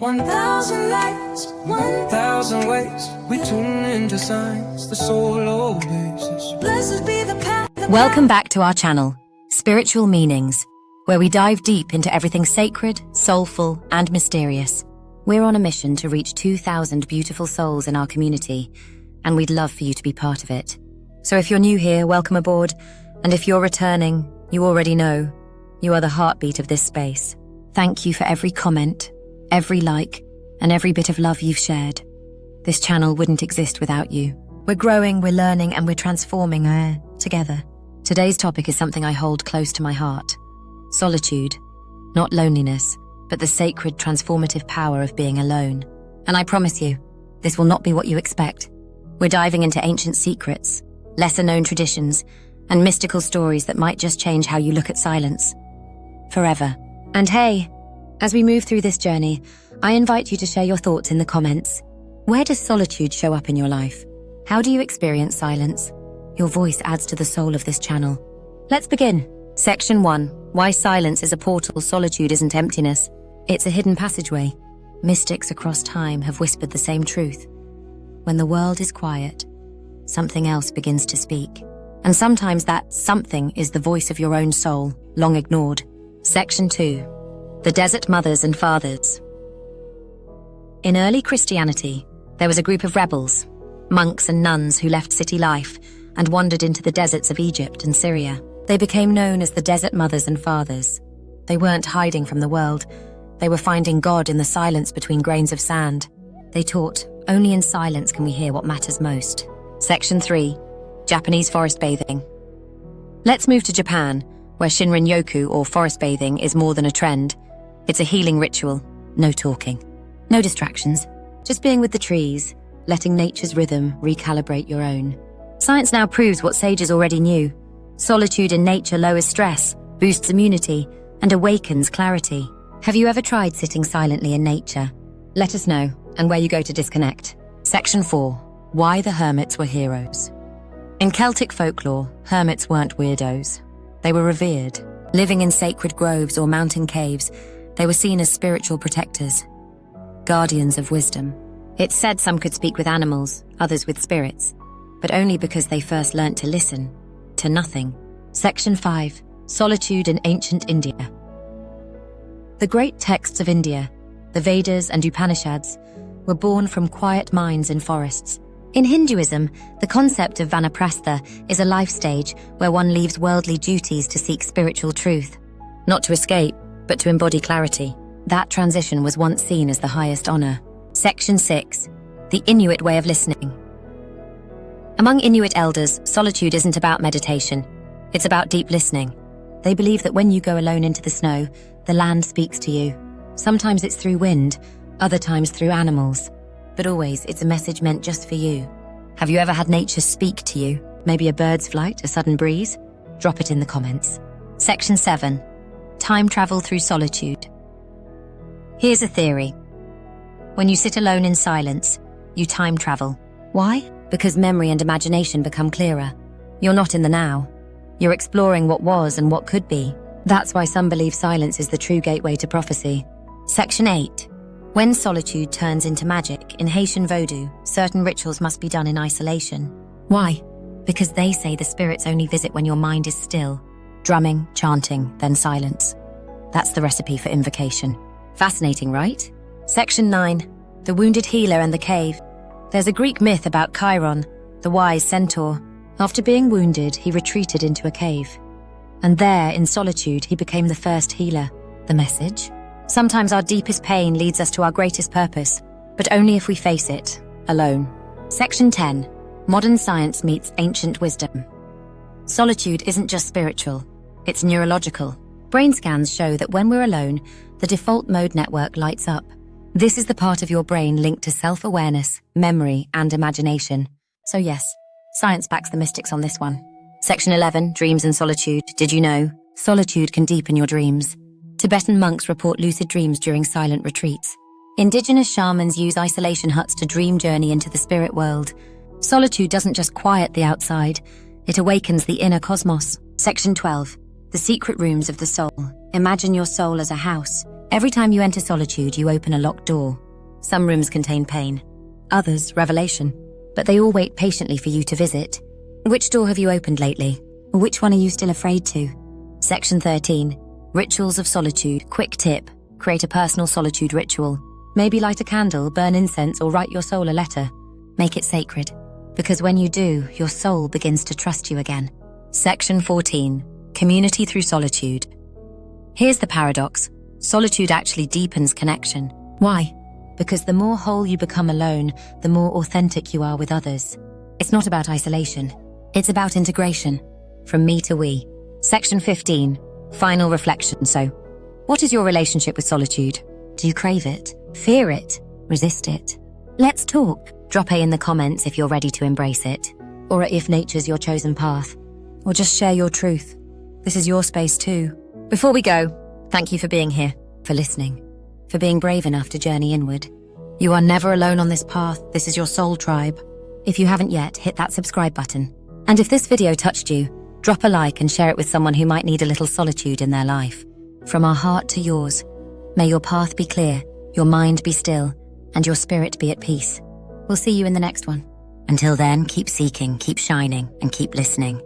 1,000 lights, 1,000 ways. We tune into signs, the soul obeys. Blessed be the path. Welcome back to our channel, Spiritual Meanings, where we dive deep into everything sacred, soulful, and mysterious. We're on a mission to reach 2,000 beautiful souls in our community, and we'd love for you to be part of it. So if you're new here, welcome aboard. And if you're returning, you already know, you are the heartbeat of this space. Thank you for every comment, every like, and every bit of love you've shared. This channel wouldn't exist without you. We're growing, we're learning, and we're transforming together. Today's topic is something I hold close to my heart. Solitude. Not loneliness, but the sacred, transformative power of being alone. And I promise you, this will not be what you expect. We're diving into ancient secrets, lesser-known traditions, and mystical stories that might just change how you look at silence. Forever. And hey, as we move through this journey, I invite you to share your thoughts in the comments. Where does solitude show up in your life? How do you experience silence? Your voice adds to the soul of this channel. Let's begin. Section 1. Why silence is a portal, solitude isn't emptiness. It's a hidden passageway. Mystics across time have whispered the same truth. When the world is quiet, something else begins to speak. And sometimes that something is the voice of your own soul, long ignored. Section 2. The Desert Mothers and Fathers. In early Christianity, there was a group of rebels, monks and nuns who left city life and wandered into the deserts of Egypt and Syria. They became known as the Desert Mothers and Fathers. They weren't hiding from the world. They were finding God in the silence between grains of sand. They taught, only in silence can we hear what matters most. Section 3. Japanese forest bathing. Let's move to Japan, where Shinrin-Yoku, or forest bathing, is more than a trend. It's a healing ritual. No talking. No distractions. Just being with the trees, letting nature's rhythm recalibrate your own. Science now proves what sages already knew. Solitude in nature lowers stress, boosts immunity, and awakens clarity. Have you ever tried sitting silently in nature? Let us know, and where you go to disconnect. Section 4. Why the Hermits were heroes. In Celtic folklore, hermits weren't weirdos. They were revered. Living in sacred groves or mountain caves, they were seen as spiritual protectors, guardians of wisdom. It's said some could speak with animals, others with spirits, but only because they first learnt to listen to nothing. Section 5. Solitude in ancient India. The great texts of India, the Vedas and Upanishads, were born from quiet minds in forests. In Hinduism, the concept of Vanaprastha is a life stage where one leaves worldly duties to seek spiritual truth. Not to escape, but to embody clarity. That transition was once seen as the highest honor. Section 6. The Inuit way of listening. Among Inuit elders, solitude isn't about meditation. It's about deep listening. They believe that when you go alone into the snow, the land speaks to you. Sometimes it's through wind, other times through animals. But always, it's a message meant just for you. Have you ever had nature speak to you? Maybe a bird's flight, a sudden breeze? Drop it in the comments. Section 7. Time travel through solitude. Here's a theory. When you sit alone in silence, you time travel. Why? Because memory and imagination become clearer. You're not in the now. You're exploring what was and what could be. That's why some believe silence is the true gateway to prophecy. Section 8. When solitude turns into magic, in Haitian Vodou, certain rituals must be done in isolation. Why? Because they say the spirits only visit when your mind is still. Drumming, chanting, then silence. That's the recipe for invocation. Fascinating, right? Section 9. The wounded healer and the cave. There's a Greek myth about Chiron, the wise centaur. After being wounded, he retreated into a cave. And there, in solitude, he became the first healer. The message? Sometimes our deepest pain leads us to our greatest purpose, but only if we face it, alone. Section 10. Modern science meets ancient wisdom. Solitude isn't just spiritual, it's neurological. Brain scans show that when we're alone, the default mode network lights up. This is the part of your brain linked to self-awareness, memory, and imagination. So yes, science backs the mystics on this one. Section 11. Dreams and solitude. Did you know? Solitude can deepen your dreams. Tibetan monks report lucid dreams during silent retreats. Indigenous shamans use isolation huts to dream journey into the spirit world. Solitude doesn't just quiet the outside, it awakens the inner cosmos. Section 12. The secret rooms of the soul. Imagine your soul as a house, Every time you enter solitude, you open a locked door. Some rooms contain pain, others revelation, but they all wait patiently for you to visit. Which door have you opened lately? Or which one are you still afraid to? Section 13. Rituals of Solitude. Quick tip. Create a personal solitude ritual. Maybe light a candle, burn incense, or write your soul a letter. Make it sacred. Because when you do, your soul begins to trust you again. Section 14. Community through solitude. Here's the paradox. Solitude actually deepens connection. Why? Because the more whole you become alone, the more authentic you are with others. It's not about isolation. It's about integration. From me to we. Section 15. Final reflection. So, what is your relationship with solitude? Do you crave it? Fear it? Resist it? Let's talk. Drop A in the comments if you're ready to embrace it, or if nature's your chosen path, or just share your truth. This is your space too. Before we go, thank you for being here, for listening, for being brave enough to journey inward. You are never alone on this path. This is your soul tribe. If you haven't yet, hit that subscribe button. And if this video touched you, drop a like and share it with someone who might need a little solitude in their life. From our heart to yours, may your path be clear, your mind be still, and your spirit be at peace. We'll see you in the next one. Until then, keep seeking, keep shining, and keep listening.